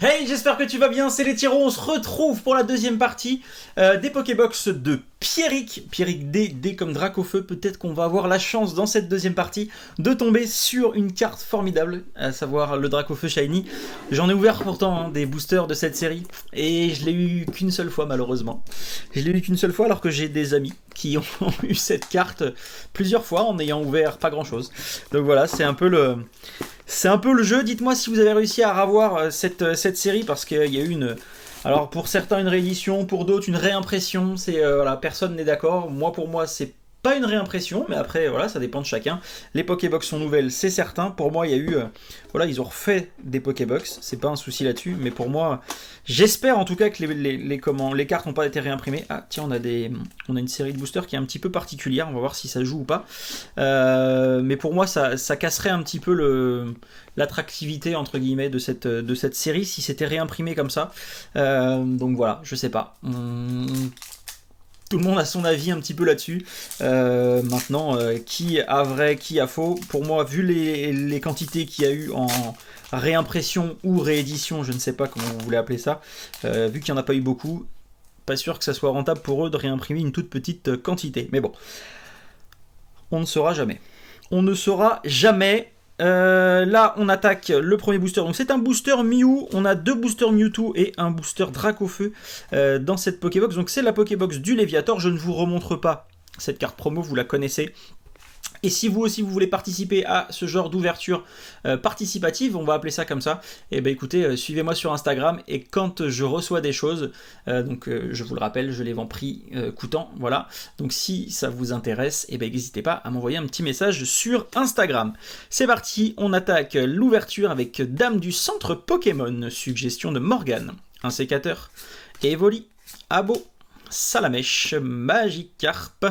Hey, j'espère que tu vas bien, c'est les Tyros, on se retrouve pour la deuxième partie des Pokébox de Pierrick. Pierrick D comme Dracofeu, peut-être qu'on va avoir la chance dans cette deuxième partie de tomber sur une carte formidable, à savoir le Dracofeu Shiny. J'en ai ouvert pourtant des boosters de cette série, et je l'ai eu qu'une seule fois malheureusement. Je l'ai eu qu'une seule fois alors que j'ai des amis qui ont eu cette carte plusieurs fois en ayant ouvert pas grand chose. Donc voilà, c'est un peu le... C'est un peu le jeu. Dites-moi si vous avez réussi à revoir cette série, parce qu'il y a eu une... Alors pour certains une réédition, pour d'autres une réimpression. C'est voilà, personne n'est d'accord. Pour moi c'est pas une réimpression, mais après voilà, ça dépend de chacun. Les Pokébox sont nouvelles, c'est certain. Pour moi il y a eu voilà, ils ont refait des Pokébox, c'est pas un souci là-dessus, mais pour moi j'espère en tout cas que les cartes n'ont pas été réimprimées. Ah tiens, on a une série de boosters qui est un petit peu particulière, on va voir si ça joue ou pas. Mais pour moi ça casserait un petit peu l'attractivité entre guillemets de cette série si c'était réimprimé comme ça. Donc voilà, je sais pas. Tout le monde a son avis un petit peu là-dessus. Maintenant, qui a vrai, qui a faux? Pour moi, vu les quantités qu'il y a eu en réimpression ou réédition, je ne sais pas comment vous voulez appeler ça, vu qu'il n'y en a pas eu beaucoup, pas sûr que ça soit rentable pour eux de réimprimer une toute petite quantité. Mais bon, on ne saura jamais. On ne saura jamais. Là, on attaque le premier booster. Donc, c'est un booster Mew. On a deux boosters Mewtwo et un booster Dracofeu dans cette Pokébox. Donc, c'est la Pokébox du Léviator. Je ne vous remontre pas cette carte promo, vous la connaissez. Et si vous aussi vous voulez participer à ce genre d'ouverture participative, on va appeler ça comme ça, et ben écoutez, suivez-moi sur Instagram, et quand je reçois des choses, je vous le rappelle, je les vends prix coûtant, voilà. Donc si ça vous intéresse, et ben n'hésitez pas à m'envoyer un petit message sur Instagram. C'est parti, on attaque l'ouverture avec Dame du Centre Pokémon, suggestion de Morgane, un sécateur, Evoli, Abo, Salamèche, Magikarp,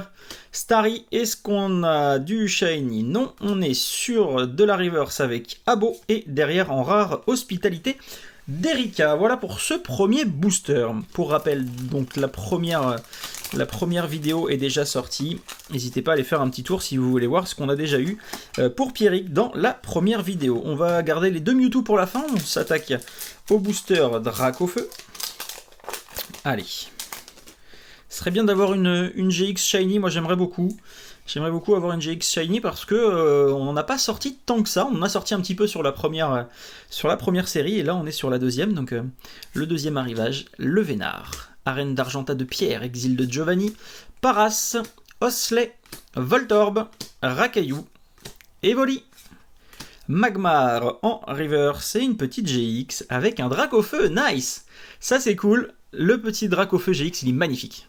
Starry. Est-ce qu'on a du Shiny? Non, on est sur de la Reverse avec Abo, et derrière en rare Hospitalité d'Erika. Voilà pour ce premier booster. Pour rappel, donc la première vidéo est déjà sortie. N'hésitez pas à aller faire un petit tour si vous voulez voir ce qu'on a déjà eu pour Pierrick dans la première vidéo. On va garder les deux Mewtwo pour la fin. On s'attaque au booster Dracofeu. Allez. Ce serait bien d'avoir une GX Shiny, moi j'aimerais beaucoup. J'aimerais beaucoup avoir une GX Shiny parce que on n'en a pas sorti tant que ça. On en a sorti un petit peu sur la première série, et là on est sur la deuxième. Donc le deuxième arrivage, le Vénard. Arène d'Argenta de Pierre, Exil de Giovanni, Paras, Osley, Voltorb, Rakaillou, Evoli, Magmar en reverse et une petite GX avec un Dracofeu, nice. Ça c'est cool, le petit Dracofeu GX il est magnifique.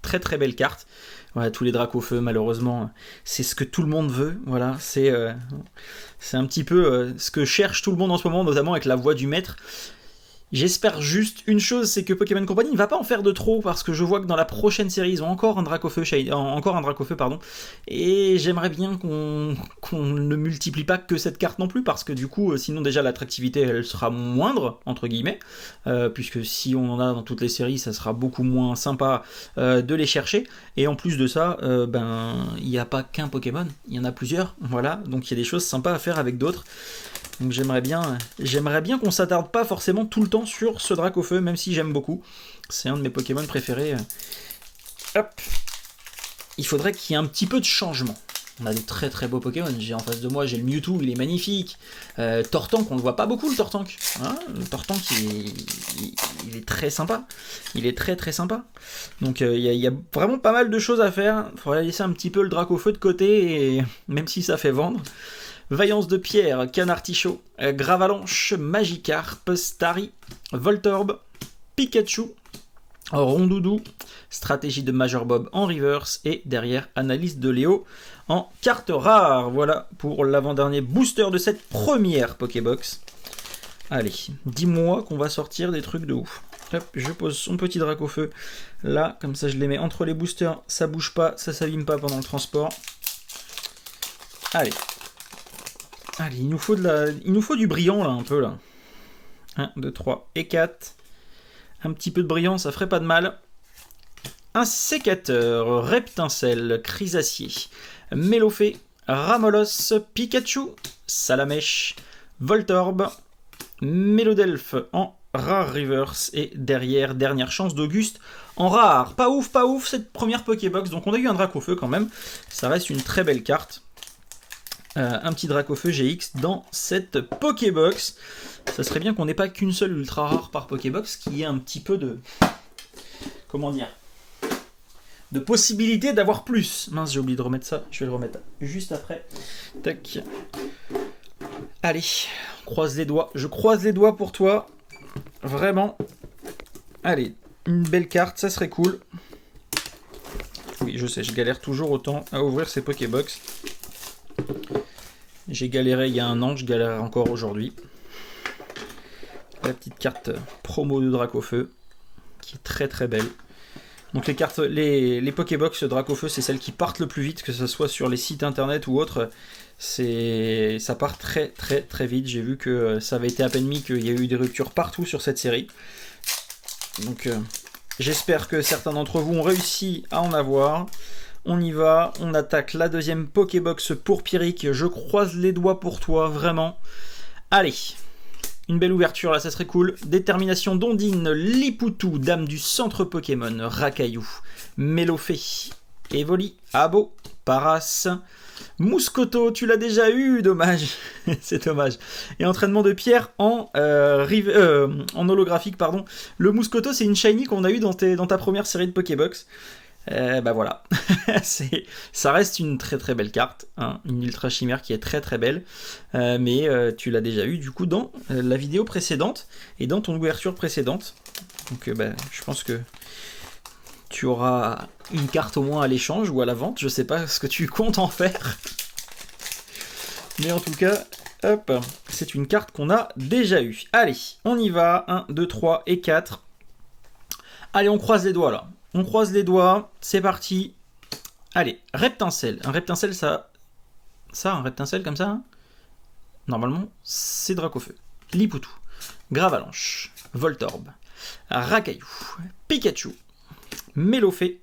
Très très belle carte. Voilà, tous les Dracofeu, malheureusement, c'est ce que tout le monde veut. Voilà, c'est un petit peu ce que cherche tout le monde en ce moment, notamment avec la voix du maître. J'espère juste une chose, c'est que Pokémon Company ne va pas en faire de trop, parce que je vois que dans la prochaine série, ils ont encore un Dracofeu, et j'aimerais bien qu'on ne multiplie pas que cette carte non plus, parce que du coup, sinon déjà l'attractivité, elle sera moindre, entre guillemets, puisque si on en a dans toutes les séries, ça sera beaucoup moins sympa de les chercher, et en plus de ça, il n'y a pas qu'un Pokémon, il y en a plusieurs, voilà, donc il y a des choses sympas à faire avec d'autres. Donc j'aimerais bien qu'on s'attarde pas forcément tout le temps sur ce Dracofeu, même si j'aime beaucoup. C'est un de mes Pokémon préférés. Hop. Il faudrait qu'il y ait un petit peu de changement. On a de très très beaux Pokémon. J'ai en face de moi, j'ai le Mewtwo, il est magnifique. Tortank, on ne le voit pas beaucoup, le Tortank. Hein, le Tortank, il est très sympa. Il est très très sympa. Donc il y a vraiment pas mal de choses à faire. Il faudrait laisser un petit peu le Dracofeu de côté, et même si ça fait vendre. Vaillance de Pierre, Canartichaud, Gravalanche, Magikarp, Starry, Voltorb, Pikachu, Rondoudou, stratégie de Major Bob en reverse, et derrière analyse de Léo en carte rare. Voilà pour l'avant-dernier booster de cette première Pokébox. Allez, dis-moi qu'on va sortir des trucs de ouf. Hop, je pose son petit Dracofeu là, comme ça je les mets entre les boosters, ça bouge pas, ça s'abîme pas pendant le transport. Allez. Allez, il nous faut du brillant là, un peu là. 1, 2, 3 et 4. Un petit peu de brillant, ça ferait pas de mal. Un sécateur, Reptincelle, Chrysacier, Mélofée, Ramolos, Pikachu, Salamèche, Voltorb, Mélodelphe en rare reverse. Et derrière, dernière chance d'Auguste en rare. Pas ouf cette première Pokébox. Donc on a eu un Dracofeu quand même. Ça reste une très belle carte. Un petit Dracofeu GX dans cette Pokébox. Ça serait bien qu'on n'ait pas qu'une seule ultra rare par Pokébox, qu'il y ait un petit peu de... Comment dire, de possibilité d'avoir plus. Mince, j'ai oublié de remettre ça. Je vais le remettre juste après. Tac. Allez, on croise les doigts. Je croise les doigts pour toi. Vraiment. Allez, une belle carte, ça serait cool. Oui, je sais, je galère toujours autant à ouvrir ces Pokébox. J'ai galéré il y a un an, je galère encore aujourd'hui. La petite carte promo de Dracofeu, qui est très très belle. Donc les cartes, les Pokébox Dracofeu, c'est celles qui partent le plus vite, que ce soit sur les sites internet ou autres. Ça part très très très vite. J'ai vu que ça avait été à peine mis, qu'il y a eu des ruptures partout sur cette série. Donc j'espère que certains d'entre vous ont réussi à en avoir. On y va, on attaque la deuxième Pokébox pour Pierrick. Je croise les doigts pour toi, vraiment. Allez, une belle ouverture là, ça serait cool. Détermination d'Ondine, Lipoutou, Dame du centre Pokémon, Rakaillou, Mélofée, Evoli, Abo, Paras, Mouscoto, tu l'as déjà eu, dommage. C'est dommage. Et entraînement de Pierre en holographique, pardon. Le Mouscoto, c'est une shiny qu'on a eu dans ta première série de Pokébox. Bah voilà, ça reste une très très belle carte, hein, une ultra chimère qui est très très belle, mais tu l'as déjà eu du coup dans la vidéo précédente et dans ton ouverture précédente, donc bah, je pense que tu auras une carte au moins à l'échange ou à la vente, je sais pas ce que tu comptes en faire, mais en tout cas, hop, c'est une carte qu'on a déjà eue. Allez, on y va, 1, 2, 3 et 4, allez on croise les doigts là. On croise les doigts, c'est parti. Allez, Reptincelle. Un Reptincelle, un Reptincelle comme ça, hein, normalement, c'est Dracofeu. Lipoutou, Gravalanche, Voltorb, Rakaillou, Pikachu, Mélofée.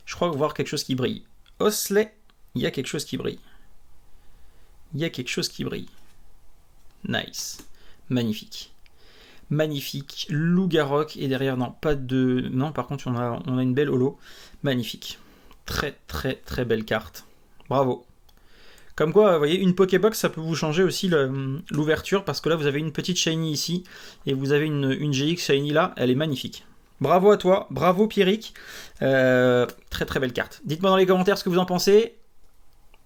Je crois voir quelque chose qui brille. Osley, il y a quelque chose qui brille. Il y a quelque chose qui brille. Nice. Magnifique. Magnifique, Lougarok, et derrière, non, pas de... Non, par contre, on a une belle holo. Magnifique. Très, très, très belle carte. Bravo. Comme quoi, vous voyez, une Pokébox, ça peut vous changer aussi l'ouverture, parce que là, vous avez une petite shiny ici, et vous avez une GX shiny là, elle est magnifique. Bravo à toi, bravo Pierrick. Très, très belle carte. Dites-moi dans les commentaires ce que vous en pensez.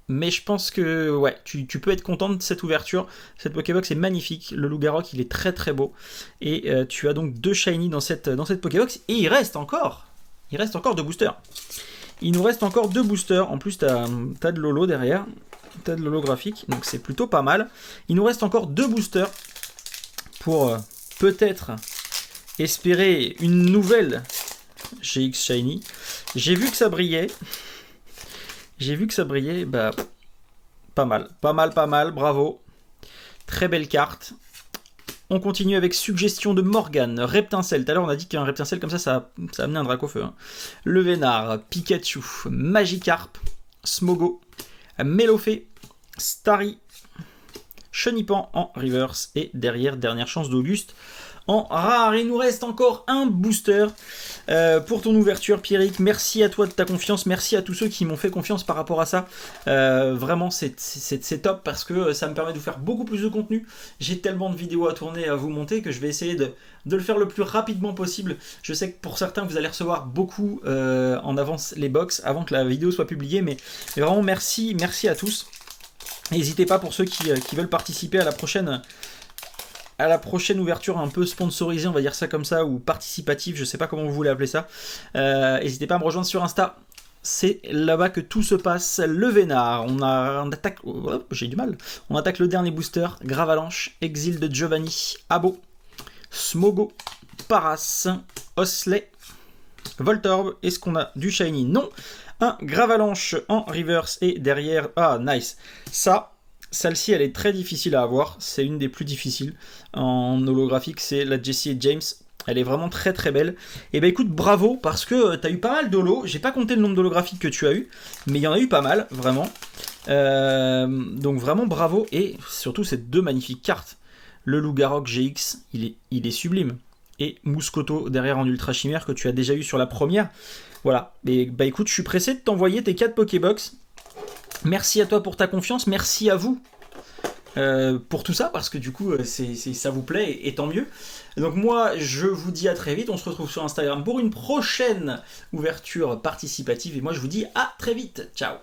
Mais je pense que ouais, tu peux être content de cette ouverture. Cette Pokébox est magnifique. Le Lougarok, il est très très beau. Et tu as donc 2 shiny dans cette Pokébox. Et il reste encore 2 boosters. Il nous reste encore 2 boosters. En plus, tu as de l'holo derrière. Tu as de l'holographique. Donc c'est plutôt pas mal. Il nous reste encore 2 boosters. Pour peut-être espérer une nouvelle GX Shiny. J'ai vu que ça brillait. Bah, pas mal, bravo. Très belle carte. On continue avec suggestion de Morgane, Reptincelle. Tout à l'heure, on a dit qu'un Reptincelle comme ça a amené un Dracofeu. Hein. Le Vénard, Pikachu, Magikarp, Smogo, Mélofée, Starry, Chenipan en reverse. Et derrière, dernière chance d'Auguste en rare. Il nous reste encore un booster pour ton ouverture, Pierrick. Merci à toi de ta confiance. Merci à tous ceux qui m'ont fait confiance par rapport à ça. Vraiment, c'est top parce que ça me permet de vous faire beaucoup plus de contenu. J'ai tellement de vidéos à tourner, à vous monter que je vais essayer de le faire le plus rapidement possible. Je sais que pour certains, vous allez recevoir beaucoup en avance les box avant que la vidéo soit publiée. Mais vraiment, merci à tous. N'hésitez pas pour ceux qui veulent participer à la prochaine ouverture un peu sponsorisée, on va dire ça comme ça, ou participative, je sais pas comment vous voulez appeler ça. N'hésitez pas à me rejoindre sur Insta. C'est là-bas que tout se passe. Le Vénard, on attaque... Oh, j'ai du mal. On attaque le dernier booster. Gravalanche, Exil de Giovanni, Abo, Smogo, Paras, Osley, Voltorb. Est-ce qu'on a du shiny? Non. Un Gravalanche en reverse et derrière... Ah, nice. Celle-ci, elle est très difficile à avoir. C'est une des plus difficiles en holographique. C'est la Jessie et James. Elle est vraiment très très belle. Et bah écoute, bravo, parce que tu as eu pas mal d'holo. J'ai pas compté le nombre d'holographiques que tu as eu, mais il y en a eu pas mal, vraiment. Donc vraiment bravo. Et surtout, ces 2 magnifiques cartes. Le Loup-Garok GX, il est sublime. Et Mouscoto derrière en Ultra Chimère que tu as déjà eu sur la première. Voilà. Et bah écoute, je suis pressé de t'envoyer tes 4 Pokébox. Merci à toi pour ta confiance. Merci à vous pour tout ça, parce que du coup, ça vous plaît et tant mieux. Donc moi, je vous dis à très vite. On se retrouve sur Instagram pour une prochaine ouverture participative. Et moi, je vous dis à très vite. Ciao.